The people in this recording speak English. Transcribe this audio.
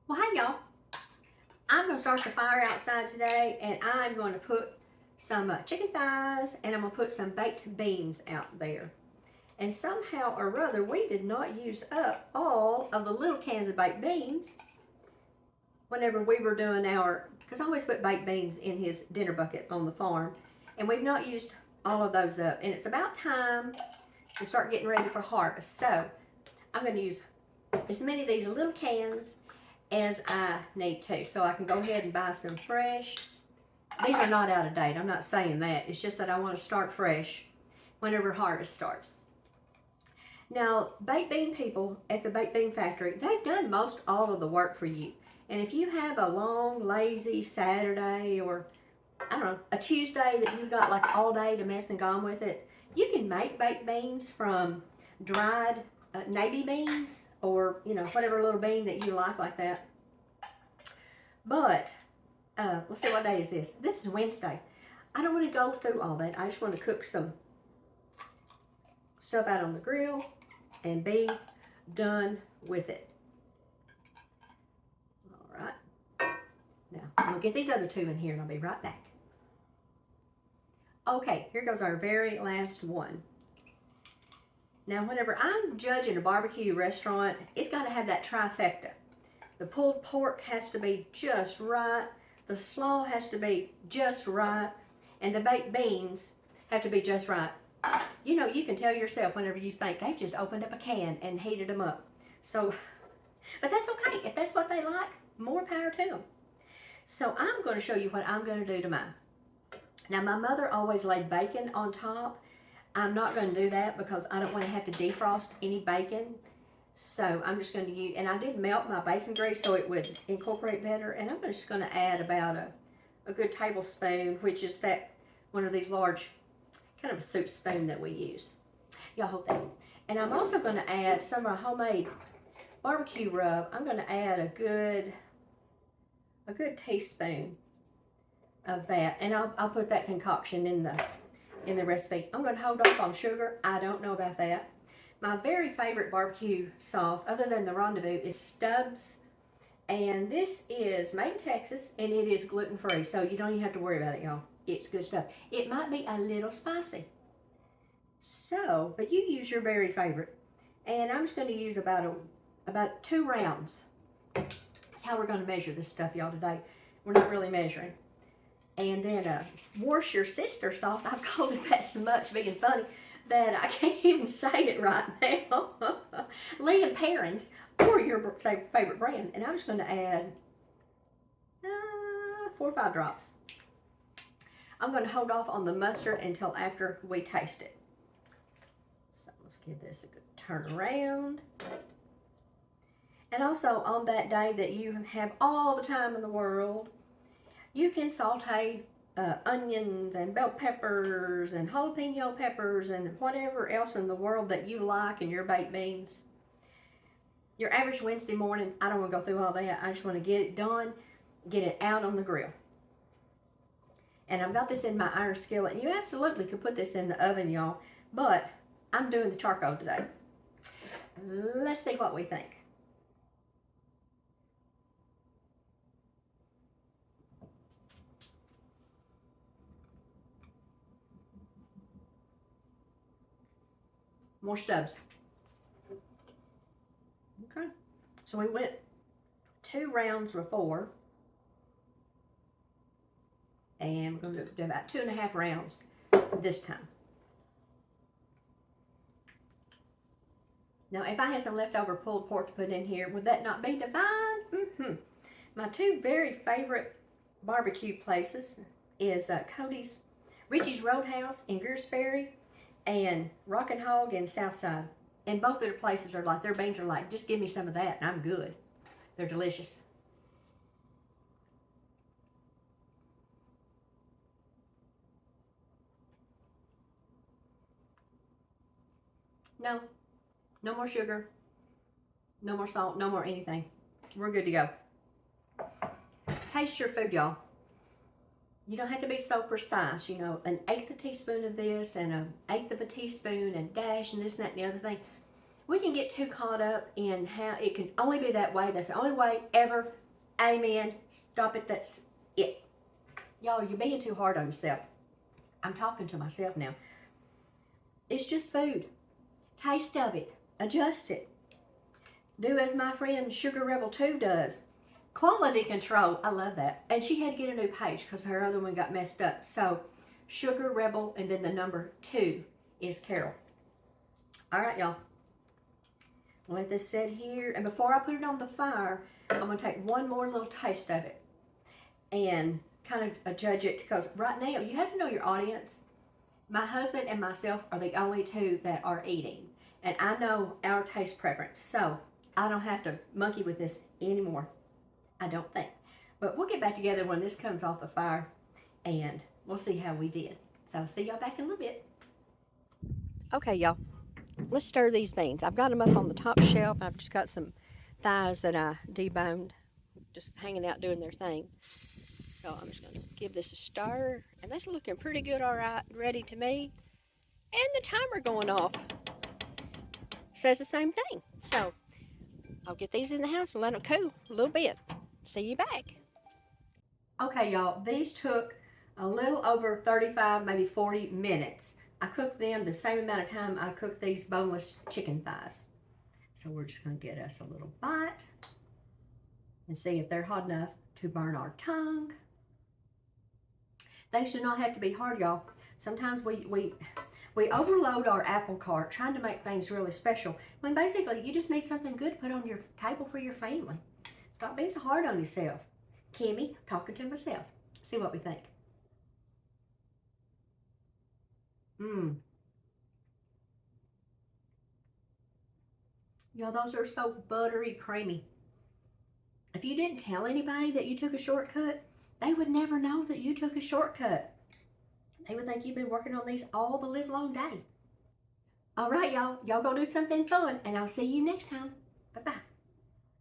Well, hey y'all, I'm going to start the fire outside today, and I'm going to put some chicken thighs, and I'm going to put some baked beans out there. And somehow or other, we did not use up all of the little cans of baked beans whenever we were doing our, because I always put baked beans in his dinner bucket on the farm, and we've not used all of those up. And it's about time to start getting ready for harvest. So I'm going to use as many of these little cans as I need to. So I can go ahead and buy some fresh. These are not out of date. I'm not saying that. It's just that I want to start fresh whenever harvest starts. Now, baked bean people at the baked bean factory, they've done most all of the work for you. And if you have a long, lazy Saturday or, I don't know, a Tuesday that you've got like all day to mess and gone with it, you can make baked beans from dried navy beans or, you know, whatever little bean that you like that. But let's see, what day is this? This is Wednesday. I don't want to go through all that. I just want to cook some stuff out on the grill and be done with it. All right. Now, I'm going to get these other two in here and I'll be right back. Okay, here goes our very last one. Now, whenever I'm judging a barbecue restaurant, it's got to have that trifecta. The pulled pork has to be just right, the slaw has to be just right, and the baked beans have to be just right. You know, you can tell yourself whenever you think they've just opened up a can and heated them up. So, but that's okay. If that's what they like, more power to them. So I'm going to show you what I'm going to do to mine. Now, my mother always laid bacon on top. I'm not going to do that because I don't want to have to defrost any bacon. So I'm just going to use, and I did melt my bacon grease so it would incorporate better. And I'm just going to add about a good tablespoon, which is that one of these large, kind of a soup spoon that we use. Y'all hold that. And I'm also going to add some of my homemade barbecue rub. I'm going to add a good teaspoon of that, and I'll put that concoction in the recipe. I'm going to hold off on sugar. I don't know about that. My very favorite barbecue sauce, other than the Rendezvous, is Stubbs. And this is made in Texas, and it is gluten-free, so you don't even have to worry about it, y'all. It's good stuff. It might be a little spicy. So, but you use your very favorite. And I'm just going to use about 2 rounds. That's how we're going to measure this stuff, y'all, today. We're not really measuring. And then Worcestershire sauce. I've called it that so much, being funny, that I can't even say it right now. Lee and Perrins, or your favorite brand. And I'm just going to add 4 or 5 drops. I'm going to hold off on the mustard until after we taste it. So let's give this a good turn around. And also, on that day that you have all the time in the world, you can saute onions and bell peppers and jalapeno peppers and whatever else in the world that you like in your baked beans. Your average Wednesday morning, I don't want to go through all that. I just want to get it done, get it out on the grill. And I've got this in my iron skillet. And you absolutely could put this in the oven, y'all. But I'm doing the charcoal today. Let's see what we think. More Stubbs. Okay. So we went 2 rounds before. And we're going to do about 2.5 rounds this time. Now, if I had some leftover pulled pork to put in here, would that not be divine? My 2 very favorite barbecue places is Cody's, Richie's Roadhouse in Greers Ferry, and Rockin' Hog in Southside. And both of their places are like, their beans are like, just give me some of that and I'm good. They're delicious. No, no more sugar, no more salt, no more anything. We're good to go. Taste your food, y'all. You don't have to be so precise, you know, 1/8 a teaspoon of this and 1/8 of a teaspoon and dash and this and that and the other thing. we can get too caught up in how it can only be that way. That's the only way ever. Amen. Stop it. That's it. Y'all, you're being too hard on yourself. I'm talking to myself now. It's just food. Taste of it. Adjust it. Do as my friend Sugar Rebel 2 does. Quality control. I love that. And she had to get a new page because her other one got messed up. So Sugar Rebel and then the number 2 is Carol. All right, y'all. I'll let this sit here. And before I put it on the fire, I'm going to take one more little taste of it and kind of judge it, because right now you have to know your audience. My husband and myself are the only two that are eating, and I know our taste preference, so I don't have to monkey with this anymore. I don't think. But we'll get back together when this comes off the fire, and we'll see how we did. So I'll see y'all back in a little bit. Okay, y'all. Let's stir these beans. I've got them up on the top shelf. I've just got some thighs that I deboned, just hanging out doing their thing. So I'm just going to give this a stir. And that's looking pretty good, all right, ready to me. And the timer going off says the same thing. So I'll get these in the house and let them cool a little bit. See you back. Okay, y'all, these took a little over 35, maybe 40 minutes. I cooked them the same amount of time I cooked these boneless chicken thighs. So we're just going to get us a little bite and see if they're hot enough to burn our tongue. Things do not have to be hard, y'all. Sometimes we overload our apple cart trying to make things really special, when basically you just need something good to put on your table for your family. Stop being so hard on yourself. Kimmy, talking to myself. See what we think. Y'all, those are so buttery creamy. If you didn't tell anybody that you took a shortcut, they would never know that you took a shortcut. They would think you've been working on these all the live long day. All right, y'all. Y'all go do something fun, and I'll see you next time. Bye-bye.